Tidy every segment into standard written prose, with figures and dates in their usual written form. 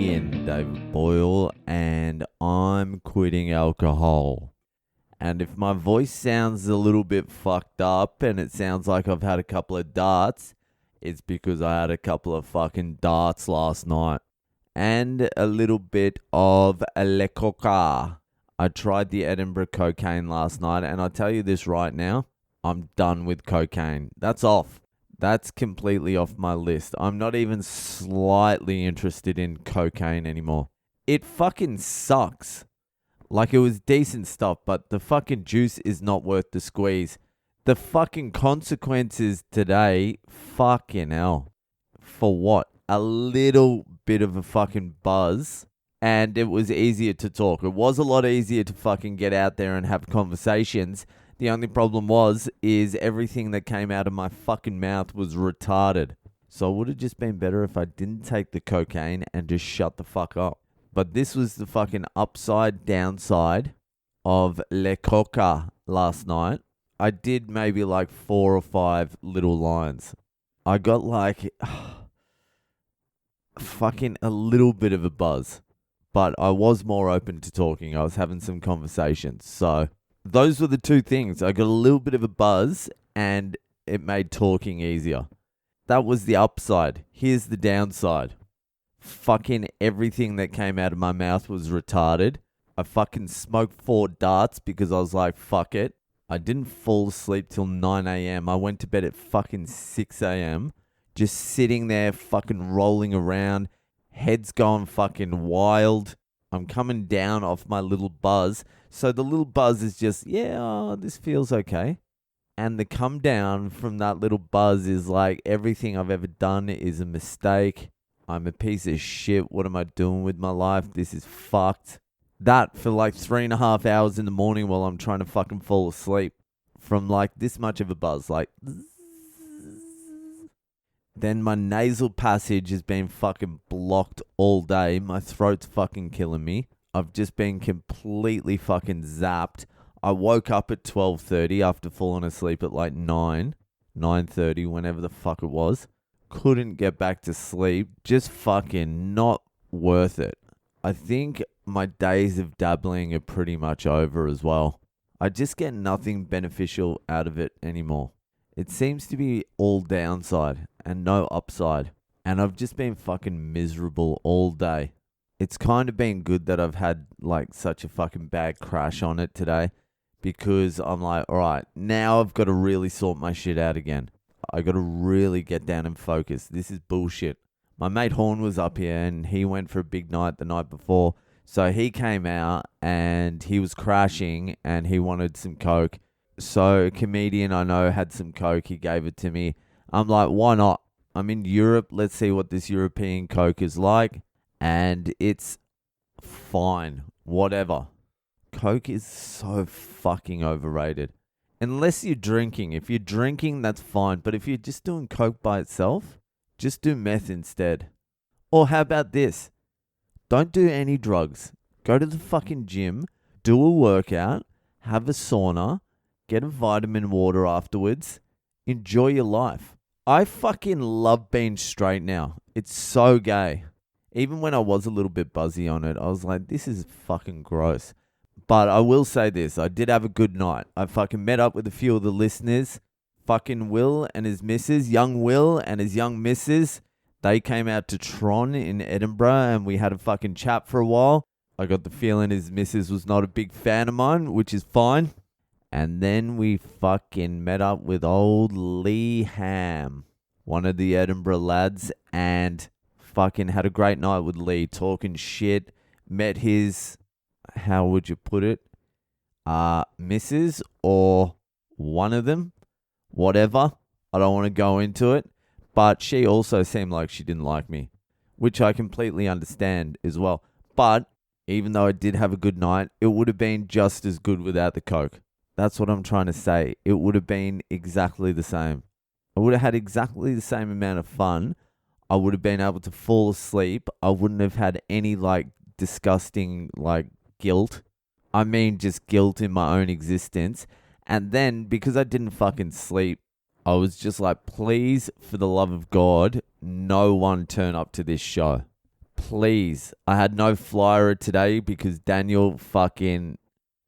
comedian David Boyle, and I'm quitting alcohol. And if my voice sounds a little bit fucked up and it sounds like I've had a couple of darts, it's because I had a couple of fucking darts last night. And a little bit of le coca. I tried the Edinburgh cocaine last night, and I tell you this right now, I'm done with cocaine. That's off. That's completely off my list. I'm not even slightly interested in cocaine anymore. It fucking sucks. Like, it was decent stuff, but the fucking juice is not worth the squeeze. The fucking consequences today, fucking hell. For what? A little bit of a fucking buzz, and it was easier to talk. It was a lot easier to fucking get out there and have conversations. The only problem is everything that came out of my fucking mouth was retarded. So it would have just been better if I didn't take the cocaine and just shut the fuck up. But this was the fucking upside downside of Le Coca last night. I did maybe like 4 or 5 little lines. I got like fucking a little bit of a buzz. But I was more open to talking. I was having some conversations. So those were the two things. I got a little bit of a buzz and it made talking easier. That was the upside. Here's the downside. Fucking everything that came out of my mouth was retarded. I fucking smoked 4 darts because I was like, fuck it. I didn't fall asleep till 9 a.m. I went to bed at fucking 6 a.m. Just sitting there fucking rolling around. Head's going fucking wild. I'm coming down off my little buzz. So the little buzz is just, this feels okay. And the come down from that little buzz is like, everything I've ever done is a mistake. I'm a piece of shit. What am I doing with my life? This is fucked. That for like 3.5 hours in the morning while I'm trying to fucking fall asleep. From like this much of a buzz. Like, then my nasal passage has been fucking blocked all day. My throat's fucking killing me. I've just been completely fucking zapped. I woke up at 12:30 after falling asleep at like 9:30, whenever the fuck it was. Couldn't get back to sleep. Just fucking not worth it. I think my days of dabbling are pretty much over as well. I just get nothing beneficial out of it anymore. It seems to be all downside and no upside. And I've just been fucking miserable all day. It's kind of been good that I've had like such a fucking bad crash on it today, because I'm like, all right, now I've got to really sort my shit out again. I got to really get down and focus. This is bullshit. My mate Horn was up here and he went for a big night the night before. So he came out and he was crashing and he wanted some coke. So a comedian I know had some coke. He gave it to me. I'm like, why not? I'm in Europe. Let's see what this European coke is like. And it's fine. Whatever. Coke is so fucking overrated. Unless you're drinking. If you're drinking, that's fine. But if you're just doing coke by itself, just do meth instead. Or how about this? Don't do any drugs. Go to the fucking gym, do a workout, have a sauna, get a vitamin water afterwards. Enjoy your life. I fucking love being straight now. It's so gay. Even when I was a little bit buzzy on it, I was like, this is fucking gross. But I will say this, I did have a good night. I fucking met up with a few of the listeners. Fucking Will and his missus, young Will and his young missus. They came out to Tron in Edinburgh and we had a fucking chat for a while. I got the feeling his missus was not a big fan of mine, which is fine. And then we fucking met up with old Lee Ham, one of the Edinburgh lads, and fucking had a great night with Lee, talking shit. Met his, how would you put it, missus or one of them, whatever. I don't want to go into it, but she also seemed like she didn't like me, which I completely understand as well. But even though I did have a good night, it would have been just as good without the coke. That's what I'm trying to say. It would have been exactly the same. I would have had exactly the same amount of fun. I would have been able to fall asleep. I wouldn't have had any like disgusting like guilt. I mean just guilt in my own existence. And then because I didn't fucking sleep, I was just like, please, for the love of God, no one turn up to this show. please. I had no flyer today because Daniel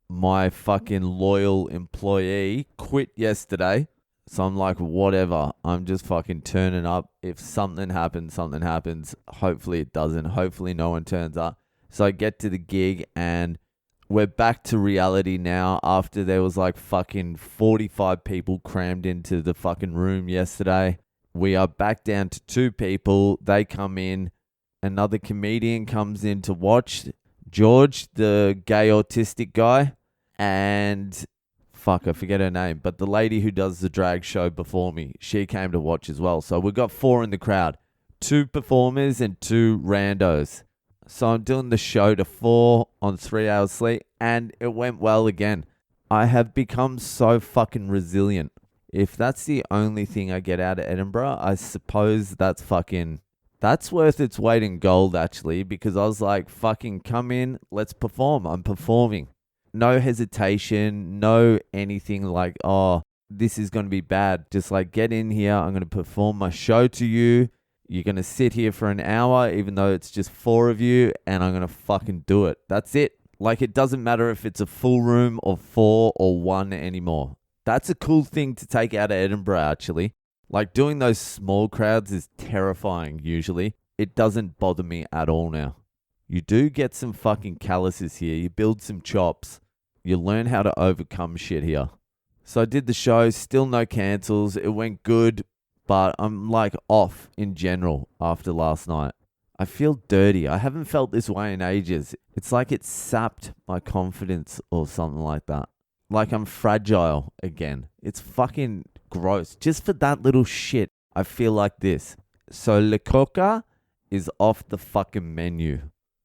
my fucking loyal employee quit yesterday. So I'm like, whatever. I'm just fucking turning up. If something happens, something happens. Hopefully it doesn't. Hopefully no one turns up. So I get to the gig and we're back to reality now after there was like fucking 45 people crammed into the fucking room yesterday. We are back down to 2 people. They come in. Another comedian comes in to watch. George, the gay autistic guy. And fuck, I forget her name. But the lady who does the drag show before me, she came to watch as well. So we've got 4 in the crowd. 2 performers and 2 randos. So I'm doing the show to 4 on 3 hours sleep. And it went well again. I have become so fucking resilient. If that's the only thing I get out of Edinburgh, I suppose that's worth its weight in gold, actually, because I was like, fucking come in, let's perform. I'm performing. No hesitation, no anything like, oh, this is going to be bad. Just like, get in here, I'm going to perform my show to you. You're going to sit here for an hour, even though it's just 4 of you, and I'm going to fucking do it. That's it. Like, it doesn't matter if it's a full room or 4 or 1 anymore. That's a cool thing to take out of Edinburgh, actually. Like, doing those small crowds is terrifying, usually. It doesn't bother me at all now. You do get some fucking calluses here. You build some chops. You learn how to overcome shit here. So I did the show, still no cancels. It went good, but I'm like off in general after last night. I feel dirty. I haven't felt this way in ages. It's like it sapped my confidence or something like that. Like I'm fragile again. It's fucking gross. Just for that little shit, I feel like this. So Le Coca is off the fucking menu.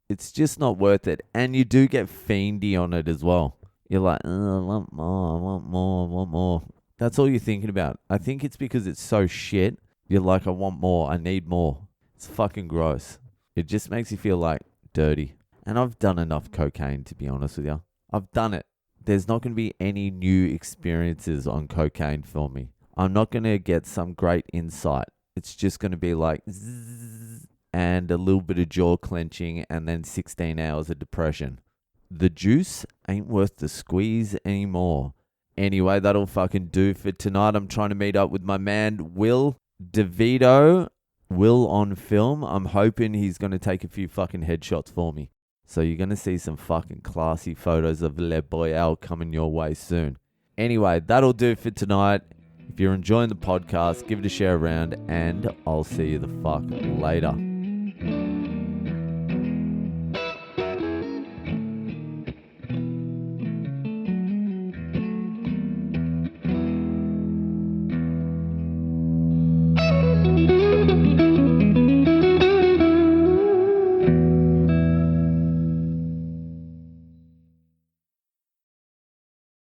It's just not worth it. And you do get fiendy on it as well. You're like, oh, I want more, I want more, I want more. That's all you're thinking about. I think it's because it's so shit. You're like, I want more, I need more. It's fucking gross. It just makes you feel like dirty. And I've done enough cocaine, to be honest with you. I've done it. There's not going to be any new experiences on cocaine for me. I'm not going to get some great insight. It's just going to be like zzz, and a little bit of jaw clenching and then 16 hours of depression. The juice ain't worth the squeeze anymore. Anyway, that'll fucking do for tonight. I'm trying to meet up with my man, Will DeVito. Will on film. I'm hoping he's going to take a few fucking headshots for me. So you're going to see some fucking classy photos of Le Boyle coming your way soon. Anyway, that'll do for tonight. If you're enjoying the podcast, give it a share around and I'll see you the fuck later.